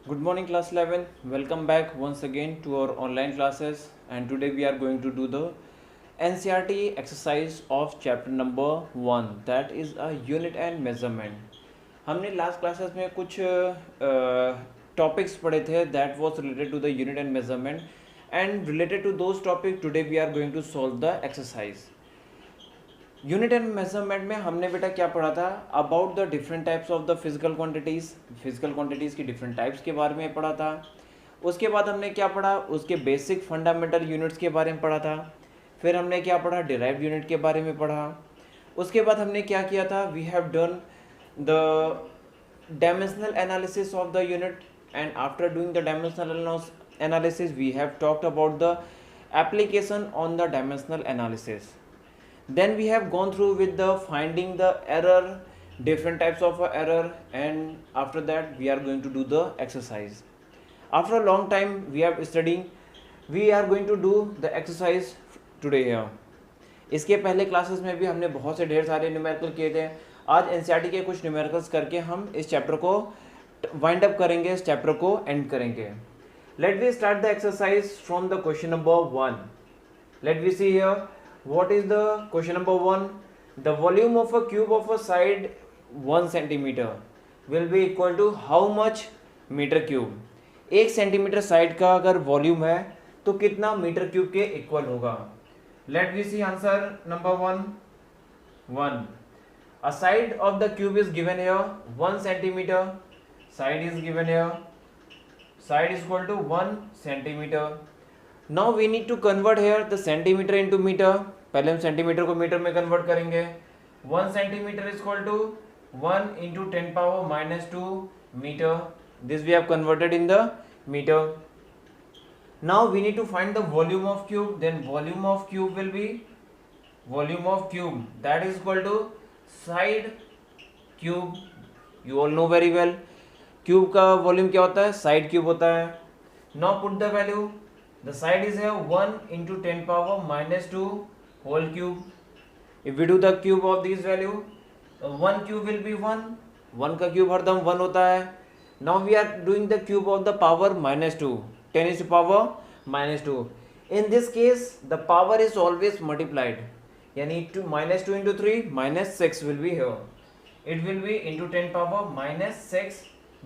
Good morning, class 11. Welcome back once again to our online classes. And today we are going to do the NCRT exercise of chapter number 1, that is a unit and measurement. हमने last classes में कुछ topics पढ़े थे that was related to the unit and measurement and related to those topic today we are going to solve the exercise. Unit and measurement में हमने बेटा क्या पढ़ा था about the different types of the physical quantities की different types के बारे में पढ़ा था. उसके बाद हमने क्या पढ़ा, उसके बेसिक फंडामेंटल यूनिट्स के बारे में पढ़ा था. फिर हमने क्या पढ़ा, डिराइव्ड यूनिट के बारे में पढ़ा. उसके बाद हमने क्या किया था, we have done the dimensional analysis of the unit, and after doing the dimensional analysis we have talked about the application on the dimensional analysis. Then we have gone through with the finding the error, different types of error, and after that we are going to do the exercise. After a long time we are studying, we are going to do the exercise today here. इसके पहले classes में भी हमने बहुत से ढेर सारे numerical किए थे. आज एनसीईआरटी के कुछ न्यूमेरिकल्स करके हम इस चैप्टर को वाइंड अप करेंगे, इस चैप्टर को एंड करेंगे. Let we start the exercise from the question number 1. Let we see here what is the question number 1. The volume of a cube of a side 1 centimetre will be equal to how much metre cube. 1 centimetre side का अगर volume है तो कितना metre cube के equal होगा. Let we see answer number 1. A side of the cube is given here 1 centimeter. Side is given here. Side is equal to 1 centimeter. Now we need to convert here the centimeter into meter. पहले हम centimetre को metre में convert करेंगे. 1 centimeter is equal to 1 into 10 power minus 2 meter. This we have converted in the meter. Now we need to find the volume of cube. Then volume of cube will be volume of cube that is equal to side cube. You all know very well cube का volume क्या होता है, side cube होता है. Now put the value. The side is है 1 into 10 power minus 2 whole cube. If we do the cube of this value, 1 cube will be 1 का cube हरदम 1 होता है. Now we are doing the cube of the power -2, 10 is to power -2. in this case the power is always multiplied, यानी -2 into 3 -6 will be here. It will be into 10 power -6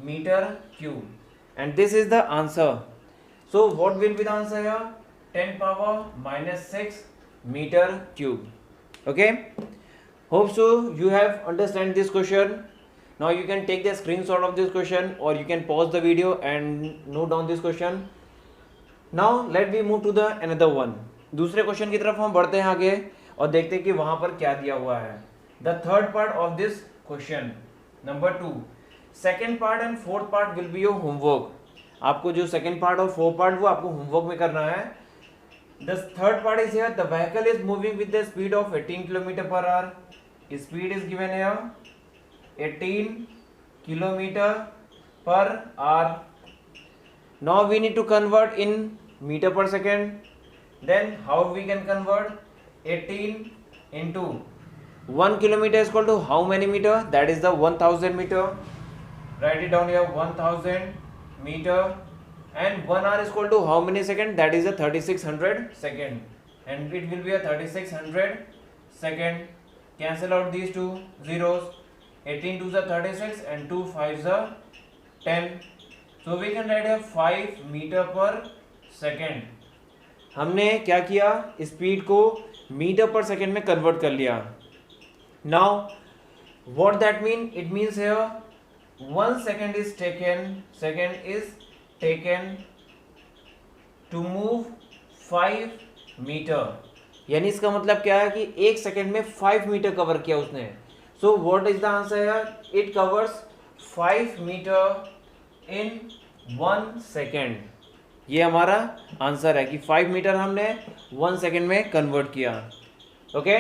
meter cube, and this is the answer. So what will be the answer here? 10 power -6 meter cube. Okay, hope so you have understand this question. Now you can take the screenshot of this question or you can pause the video and note down this question. Now let me move to the another one. दूसरे question की तरफ हम बढ़ते हैं आगे और देखते हैं कि वहां पर क्या दिया हुआ है. The third part of this question number 2. Second part and fourth part will be your homework. आपको जो सेकेंड पार्ट और फोर्थ पार्ट वो आपको होमवर्क में करना है. The third part is here the vehicle is moving with the speed of 18 kilometre per hour. Speed is given here 18 kilometre per hour. Now we need to convert in metre per second. Then how we can convert 18 into 1 kilometer is equal to how many meter? That is the 1000 meter. Write it down here, 1000 meter. And 1 hour is equal to how many second? That is a 3600 second. And it will be a 3600 second. Cancel out these two zeros. 18 to the 36 and 2 5s are 10. So we can write here 5 meter per second. हमने क्या किया, speed को metre per second में convert कर लिया. Now what that mean, it means here 1 second is taken to move 5 metre. यानी इसका मतलब क्या है कि 1 सेकेंड में 5 मीटर कवर किया उसने. So what is the answer here, it covers 5 metre in 1 second. ये हमारा आंसर है कि 5 मीटर हमने 1 सेकेंड में कन्वर्ट किया. Okay,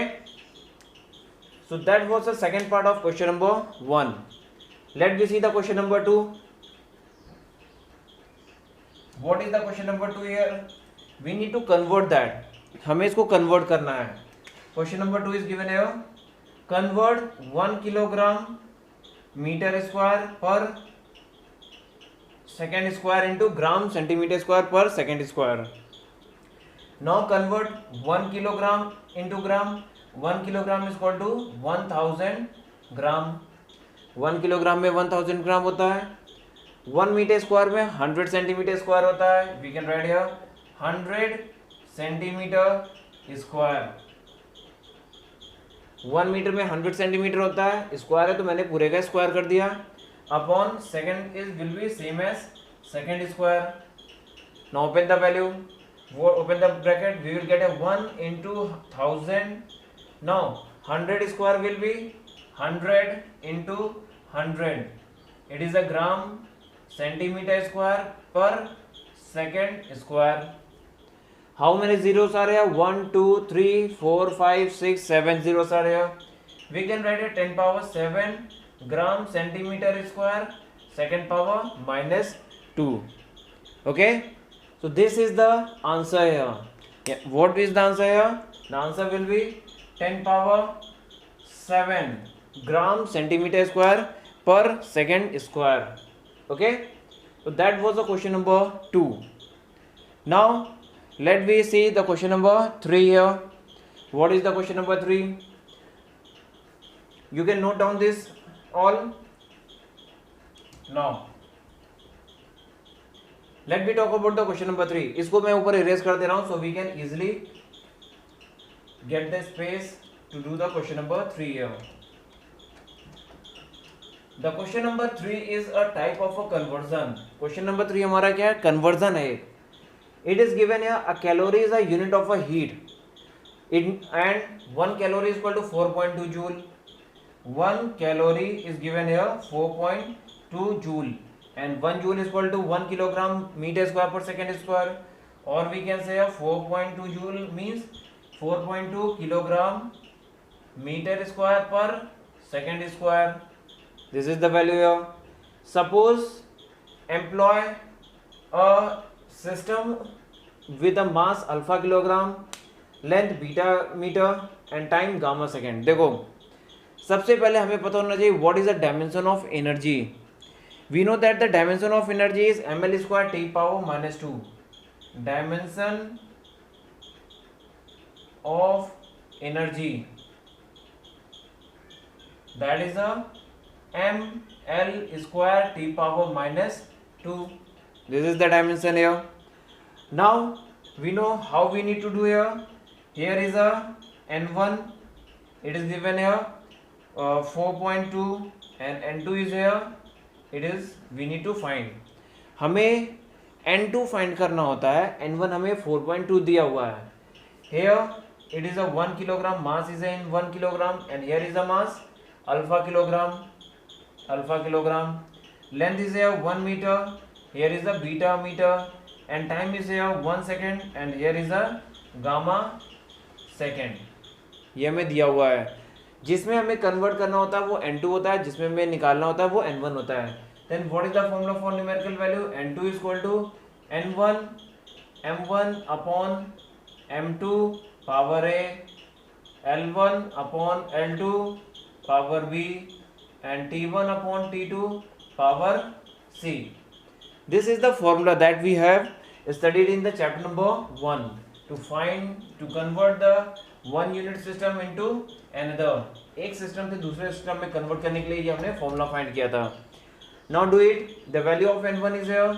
so that was the second part of question number 1. Let we see the question number 2. What is the question number 2 here? We need to convert that. हमें इसको convert करना है. Question number 2 is given here, convert 1 kilogram metre square per second square into gram centimeter square per second square. Now convert 1 kilogram into gram. 1 kilogram is equal to 1000 gram. 1 kilogram में 1000 ग्राम होता है. 1 metre square में 100 centimetre square होता है. We can write here 100 centimetre square. 1 metre में 100 centimetre होता है, square है तो मैंने पूरे का स्क्वायर कर दिया. Upon second is will be same as second square. Now open the value, open the bracket, we will get a 1 into 1000. Now 100 square will be 100 into 100. It is a gram centimeter square per second square. How many zeros are here? 1 2 3 4 5 6 7 zeros are here. We can write it 10 power 7 gram centimeter square second power minus 2. Okay, so this is the answer here. Yeah, what is the answer here? The answer will be 10 power 7 gram centimeter square per second square. Okay, so that was the question number 2. Now let me see the question number 3 here. What is the question number 3? You can note down this all. Now let me talk about the question number 3. इसको मैं ऊपर erase कर दे रहा हूँ so we can easily get the space to do the question number 3 here. The question number 3 is a type of a conversion. Question number 3 हमारा क्या है? Conversion है. It is given here a calorie is a unit of a heat. And 1 calorie is equal to 4.2 joule. 1 calorie is given here 4.2 joule. And 1 joule is equal to 1 kilogram meter square per second square, or we can say 4.2 joule means 4.2 kilogram meter square per second square. This is the value here. Suppose employ a system with a mass alpha kilogram, length beta meter and time gamma second. देखो सबसे पहले हमें पता होना चाहिए what is the dimension of energy. We know that the dimension of energy is ml square t power minus 2. Dimension of energy, that is a ml square t power minus 2. This is the dimension here. Now we know how we need to do here. Here is a n1. It is given here 4.2 and n2 is here. It is we need to find. हमें n2 find करना होता है. n1 हमें 4.2 दिया हुआ है. Here it is a 1 kilogram, mass is in 1 kilogram, and here is a mass alpha kilogram. Length is here 1 meter. Here is a beta meter, and time is here 1 second, and here is a gamma second. ये हमें दिया हुआ है. जिसमें हमें convert करना होता है वो n2 होता है, जिसमें हमें निकालना होता है वो n1 होता है. Then what is the formula for numerical value? n2 is equal to n1 m1 upon m2 power a, l1 upon l2 power b and t1 upon t2 power c. This is the formula that we have studied in the chapter number 1 to convert the one unit system into another. एक system से दूसरे system में convert करने के लिए ये हमने formula find किया था. Now do it. The value of n1 is here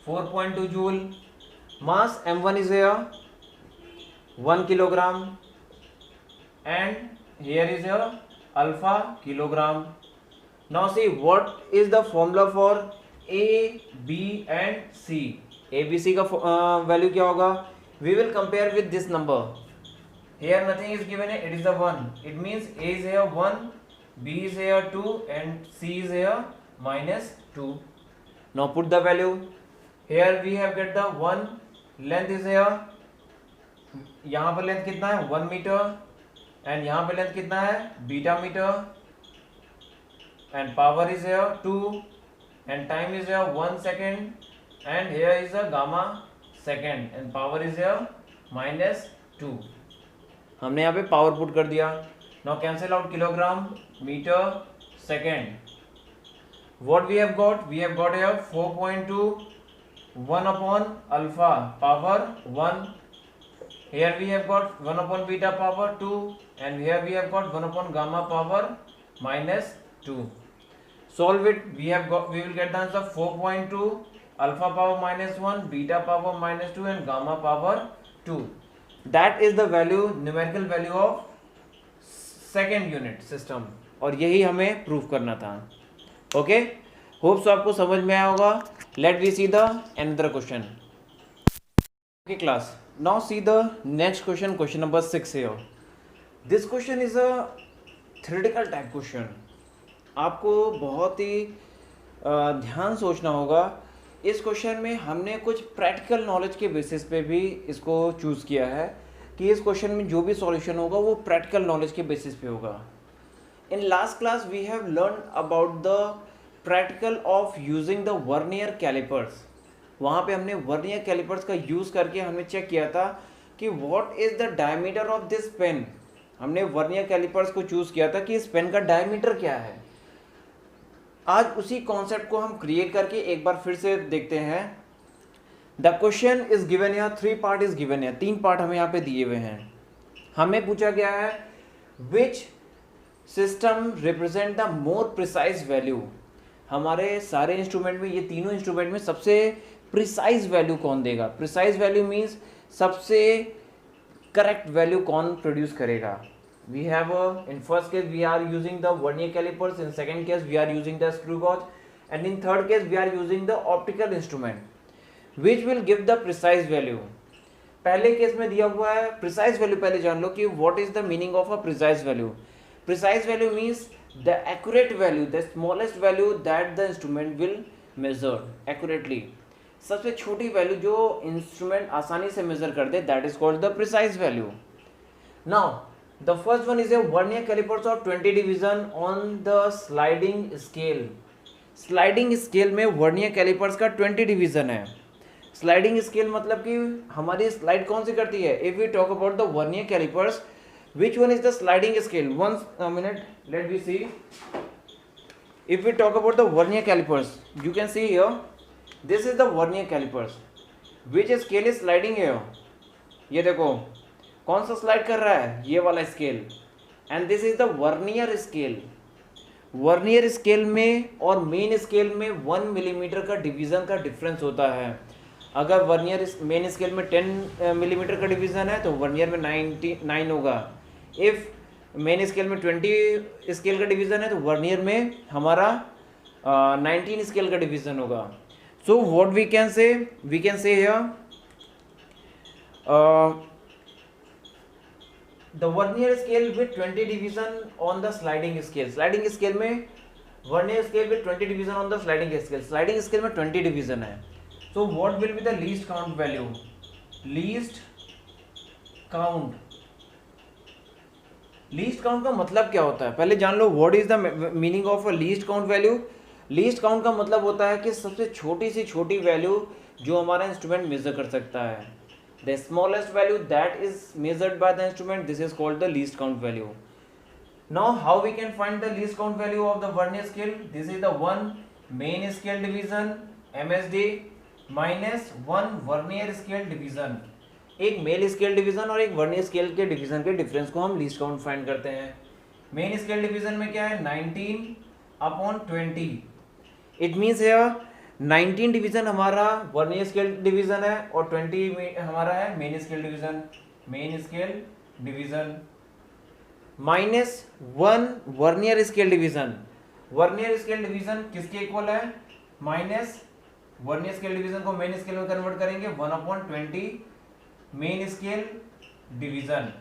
4.2 joule. Mass m1 is here 1 kilogram, and here is here alpha kilogram. Now see what is the formula for A, B and C. A, B, C का value क्या होगा? We will compare with this number. Here nothing is given, it is the 1. It means A is here 1, B is here 2 and C is here minus 2. Now put the value. Here we have get the 1. Length is here, यहाँ पर length कितना है 1 metre, and यहाँ पे length कितना है beta metre, and power is here 2 and time is here 1 second, and here is a gamma second and power is here minus 2. हमने यहाँ पे पावर पुट कर दिया. नाउ cancel out kilogram metre second. what we have got here 4.2 1 upon alpha power 1. Here we have got 1 upon beta power 2, and here we have got 1 upon gamma power minus 2. Solve it. We will get the answer 4.2 alpha power minus 1, beta power minus 2 and gamma power 2. That is the value, numerical value of second unit system, और यही हमें prove करना था. Okay, hope so आपको समझ में आया होगा. Let we see the another question. Okay class, now see the next question, question number 6 here. This question is a theoretical type question. आपको बहुत ही ध्यान सोचना होगा. इस क्वेश्चन में हमने कुछ प्रैक्टिकल नॉलेज के बेसिस पे भी इसको चूज़ किया है कि इस क्वेश्चन में जो भी सॉल्यूशन होगा वो प्रैक्टिकल नॉलेज के बेसिस पे होगा. In last class we have learn about the practical of using the vernier callipers. वहाँ पे हमने वर्नियर कैलिपर्स का यूज़ करके हमने चेक किया था कि what is the diameter of this pen. हमने वर्नियर कैलिपर्स को चूज़ किया था कि इस पेन का डायमीटर क्या है. आज उसी कॉन्सेप्ट को हम क्रिएट करके एक बार फिर से देखते हैं. द क्वेश्चन इज गिवन यहाँ, 3 पार्ट इज गिवन है, 3 पार्ट हमें यहाँ पे दिए हुए हैं. हमें पूछा गया है which system represent the more precise value. हमारे सारे इंस्ट्रूमेंट में, ये तीनों इंस्ट्रूमेंट में सबसे प्रिसाइज वैल्यू कौन देगा. प्रिसाइज वैल्यू मीन्स सबसे करेक्ट वैल्यू कौन प्रोड्यूस करेगा. We have in first case we are using the vernier calipers, in second case we are using the screw gauge, and in third case we are using the optical instrument which will give the precise value. पहले case में दिया हुआ है precise value. पहले जान लो कि what is the meaning of a precise value. Precise value means the accurate value, the smallest value that the instrument will measure accurately. सबसे छोटी वैल्यू जो इंस्ट्रूमेंट आसानी से मेजर कर दे, that is called the precise value. Now the first one is a vernier calipers of 20 division on the sliding scale. Sliding scale में vernier callipers का 20 division है. Sliding scale मतलब कि हमारी स्लाइड कौन सी करती है. If we talk about the vernier callipers, which one is the sliding scale. One minute, let we see. If we talk about the vernier callipers, you can see here, this is the vernier callipers. Which scale is sliding here. ये देखो कौन सा slide कर रहा है, ये वाला scale. And this is the vernier scale. Vernier scale में और मेन स्केल में 1 मिलीमीटर का डिवीज़न का डिफरेंस होता है. अगर वर्नियर मेन स्केल में 10 मिलीमीटर का डिवीज़न है तो वर्नियर में 99 होगा. इफ़ मेन स्केल में 20 स्केल का डिवीज़न है तो वर्नियर में हमारा 19 स्केल का डिवीज़न होगा. So what we can say here the vernier scale with 20 division on the sliding scale. sliding scale में vernier scale with 20 division on the sliding scale. sliding scale में 20 division है. so what will be the least count value. least count का मतलब क्या होता है पहले जान लो. what is the meaning of a least count value. least count का मतलब होता है कि सबसे छोटी से छोटी वैल्यू जो हमारा इंस्ट्रूमेंट मेजर कर सकता है. The smallest value that is measured by the instrument, this is called the least count value. Now how we can find the least count value of the vernier scale. This is the 1 main scale division MSD minus 1 vernier scale division. एक mail scale division और एक vernier scale के division के difference को हम least count find करते हैं. Main scale division में क्या है 19/20. इट मीन्स है 19 डिवीजन हमारा वर्नियर स्केल डिवीजन है और 20 हमारा है main scale division minus 1 vernier scale division. Vernier scale division किसके इक्वल है माइनस वर्नियर स्केल डिवीजन को मेन स्केल में कन्वर्ट करेंगे 1/20 main scale division.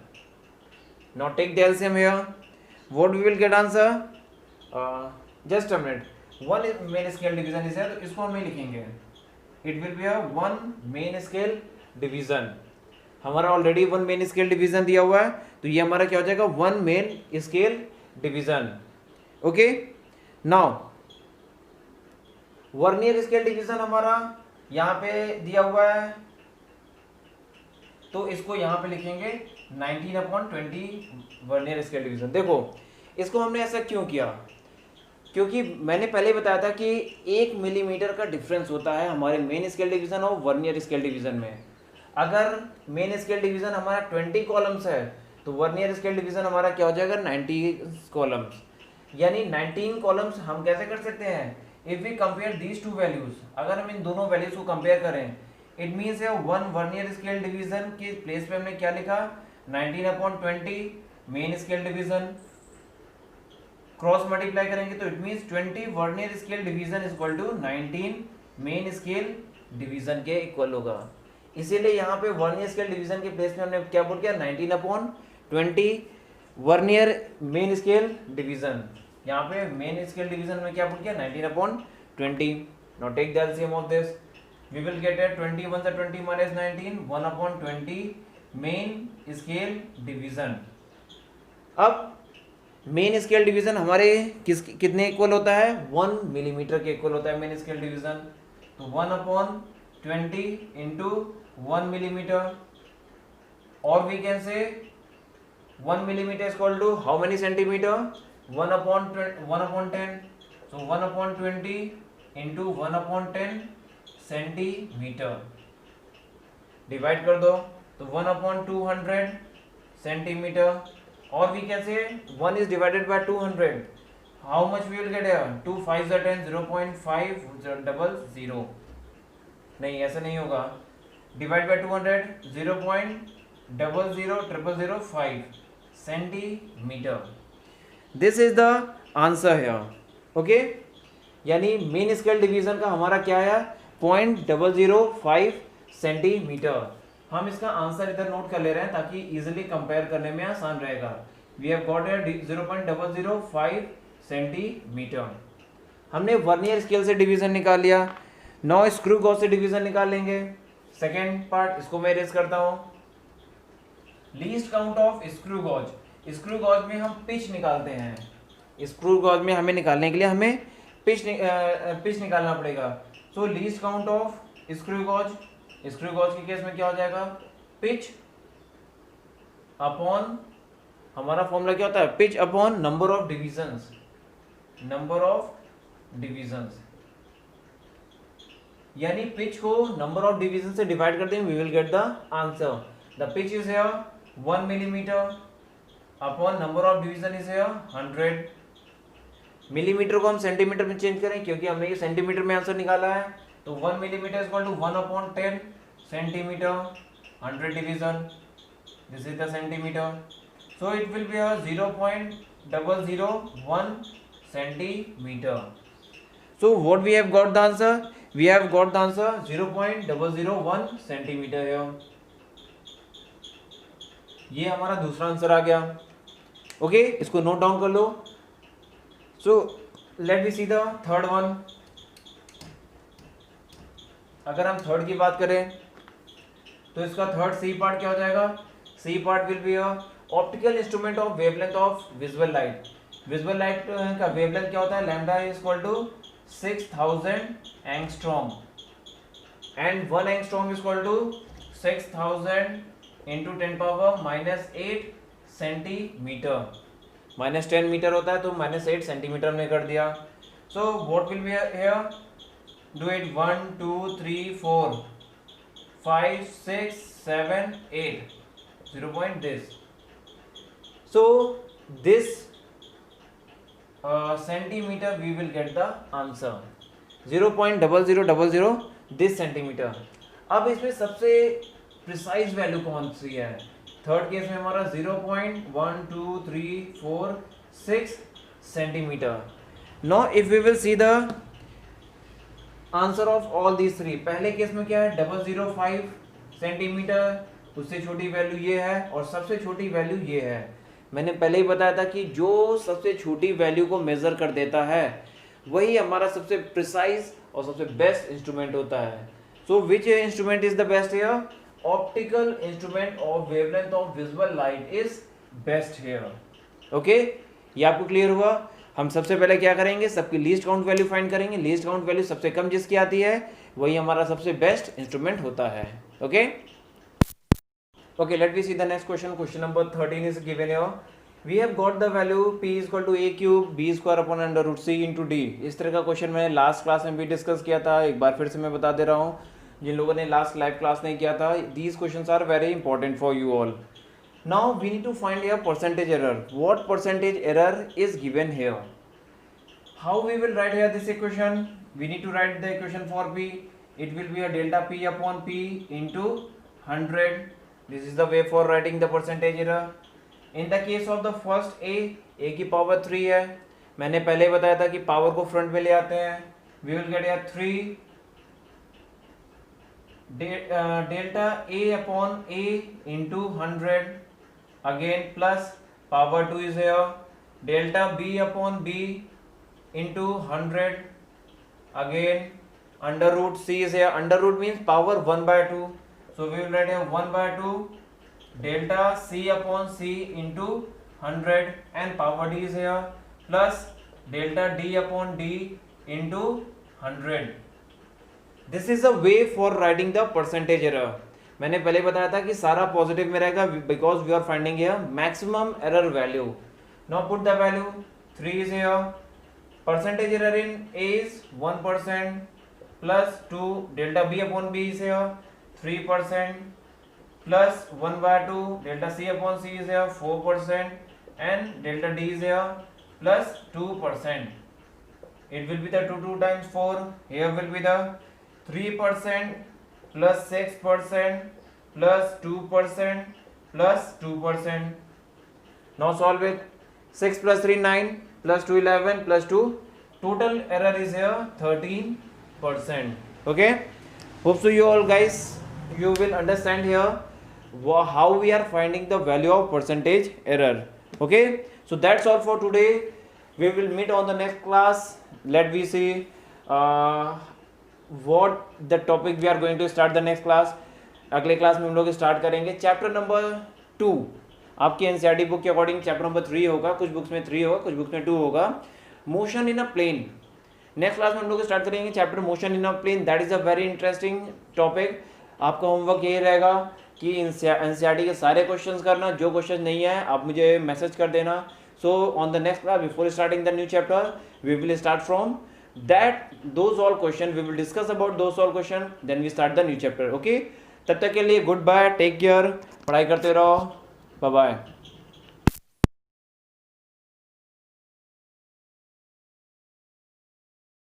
Now take the LCM here. What we will get answer. Just a minute. 1 main scale division is है तो इसको हम लिखेंगे. It will be a 1 main scale division. हमारा already 1 main scale division दिया हुआ है तो ये हमारा क्या हो जाएगा 1 main scale division. Okay. Now vernier scale division हमारा यहाँ पे दिया हुआ है तो इसको यहाँ पे लिखेंगे 19/20 वर्नियर स्केल डिवीजन. देखो इसको हमने ऐसा क्यों किया. क्योंकि मैंने पहले बताया था कि 1 मिलीमीटर का डिफरेंस होता है हमारे मेन स्केल डिवीज़न और वर्नियर स्केल डिवीज़न में। अगर मेन स्केल डिवीज़न हमारा 20 कॉलम्स है तो वर्नियर स्केल डिवीज़न हमारा क्या हो जाएगा 90 कॉलम्स, यानी 19 कॉलम्स हम कैसे कर सकते हैं, if we compare these two values, अगर हम इन दोनों वैल्यूज़ को कंपेयर करें, इट मीन्स है वन वर्नियर स्केल डिवीज़न के प्लेस पे हमने क्या लिखा 19/20 main scale division, cross multiply करेंगे तो it means 20 vernier scale division is equal to 19 main scale division के इक्वल होगा। इसीलिए यहाँ पे वर्नियर स्केल डिवीजन के प्लेस में हमने क्या बोल किया 19/20 वर्नियर मेन स्केल डिवीजन, यहाँ पे मेन स्केल डिवीजन में क्या बोल किया 19/20। Now take the LCM of this, we will get it 20 1 से 20 minus 19 1/20 मेन स्केल डिवीजन। अब मेन स्केल डिवीजन हमारे कितने इक्वल होता है 1 मिलीमीटर के इक्वल होता है मेन स्केल डिवीजन, तो 1/20 इंटू 1 मिलीमीटर, और we can say 1 millimetre is equal to how many centimetre 1/10, so 1/20 into 1/10 centimetre, divide कर दो तो 1/200 सेंटीमीटर, और we can say 1 is divided by 200, how much we will get here 2 5 are 10 0.500, नहीं ऐसा नहीं होगा, divide by 200 0.00005 centimetre, this is the answer है। Okay, यानी मेन स्केल डिवीजन का हमारा क्या है 0.005 सेंटीमीटर। हम इसका आंसर इधर नोट कर ले रहे हैं ताकि इजीली कंपेयर करने में आसान रहेगा। We have got here 0.005 centimetre. हमने वर्नियर स्केल से डिवीजन निकाल लिया, नाउ स्क्रू गॉज से डिवीजन निकाल लेंगे। सेकेंड पार्ट इसको मैं इरेज करता हूं, least count of screw gauge. Screw gauge में हम पिच निकालते हैं, स्क्रू गॉज में हमें निकालने के लिए हमें पिच निकालना पड़ेगा। So least count of screw gauge, screw gauge के केस में क्या हो जाएगा पिच अपॉन, हमारा फॉर्मूला क्या होता है pitch upon number of divisions, number of divisions, यानी पिच को नंबर ऑफ डिवीजन से डिवाइड करते हैं, we will get the answer. The pitch is here 1 millimetre upon number of division is here 100। Millimetre को हम सेंटीमीटर में change करें क्योंकि हमने ये सेंटीमीटर में आंसर निकाला है, तो 1 millimetre is equal to 1/10 centimetre, 100 division, this is the centimetre, so it will be a 0.001 centimeter. So what we have got the answer, we have got the answer 0.001 centimeter here। ये हमारा दूसरा answer आ गया। Okay, इसको note down कर लो। So let me see the third one. अगर हम third की बात करें तो इसका थर्ड सी पार्ट क्या हो जाएगा, C part will be a optical instrument of wavelength of visual light. Visual light का वेवलेंथ क्या होता है, lambda is equal to 6000 angstrom, and 1 angstrom is equal to 6000 into 10⁻⁸ centimetre, -10 metre होता है तो -8 सेंटीमीटर में कर दिया। So what will be here, do it 1 2 3 4 5 6 7 8 0 point this, so this centimeter we will get the answer 0.0000 this centimeter। अब इसमें सबसे precise value कौन सी है, थर्ड केस में हमारा 0.1234 centimetre. Now if we will see the answer of all these three, पहले case में क्या है 005 सेंटीमीटर, उससे छोटी वैल्यू ये है और सबसे छोटी वैल्यू ये है। मैंने पहले ही बताया था कि जो सबसे छोटी वैल्यू को मेजर कर देता है वही हमारा सबसे प्रिसाइज और सबसे बेस्ट इंस्ट्रूमेंट होता है। So which instrument is the best here, optical instrument of wavelength of visual light is best here. Okay, ये आपको क्लियर हुआ। हम सबसे पहले क्या करेंगे, सबकी लीस्ट काउंट वैल्यू फाइंड करेंगे, लीस्ट काउंट वैल्यू सबसे कम जिसकी आती है वही हमारा सबसे बेस्ट इंस्ट्रूमेंट होता है। Okay, okay, let me see the next question. Question number 13 is given here. We have got the value p equal to a cube B square upon under root C into D. इस तरह का question मैंने last class में भी discuss किया था, एक बार फिर से मैं बता दे रहा हूँ जिन लोगों ने लास्ट लाइव क्लास नहीं किया था। These questions are very important for you all. Now we need to find here percentage error. What percentage error is given here? How we will write here this equation? We need to write the equation for p. It will be a delta p upon p into 100. This is the way for writing the percentage error. In the case of the first a की power 3 है, मैंने पहले बताया था कि power को front में ले आते हैं. We will get here 3 delta a upon a into 100 again plus power 2 is here, delta b upon b into 100 again, under root c is here. Under root means power 1 by 2, so we will write here 1 by 2 delta c upon c into 100 and power d is here plus delta d upon d into 100. This is a way for writing the percentage error. मैंने पहले बताया था कि सारा positive में रहेगा because we are finding here maximum error value. Now put the value. 3 is here. Percentage error in a is 1% plus 2 delta b upon b is here 3% plus 1 by 2 delta c upon c is here 4% and delta d is here plus 2%. It will be the 2 times 4. Here will be the 3% plus 6% plus 2% plus 2%. Now solve it. 6 plus 3 9 plus 2 11 plus 2. Total error is here 13%. Okay, hope so you all guys you will understand here how we are finding the value of percentage error. Okay, so that's all for today. We will meet on the next class. Let me see what the topic we are going to start the next class. अगले class में हम लोग start करेंगे chapter number 2. आपकी NCERT book के according chapter number 3 होगा, कुछ books में 3 होगा, कुछ बुक्स में 2 होगा. Motion in a plane. Next class में हम लोग स्टार्ट करेंगे chapter motion in a plane. That is a very interesting topic. आपका होमवर्क यही रहेगा कि एनसीईआरटी के सारे क्वेश्चंस करना. जो क्वेश्चन नहीं है आप मुझे मैसेज कर देना. So on the next class before starting the new chapter we will start from that those all question. We will discuss about those all question, then we start the new chapter. Okay, तब तक के लिए good bye, take care, पढ़ाई करते रहो, bye bye.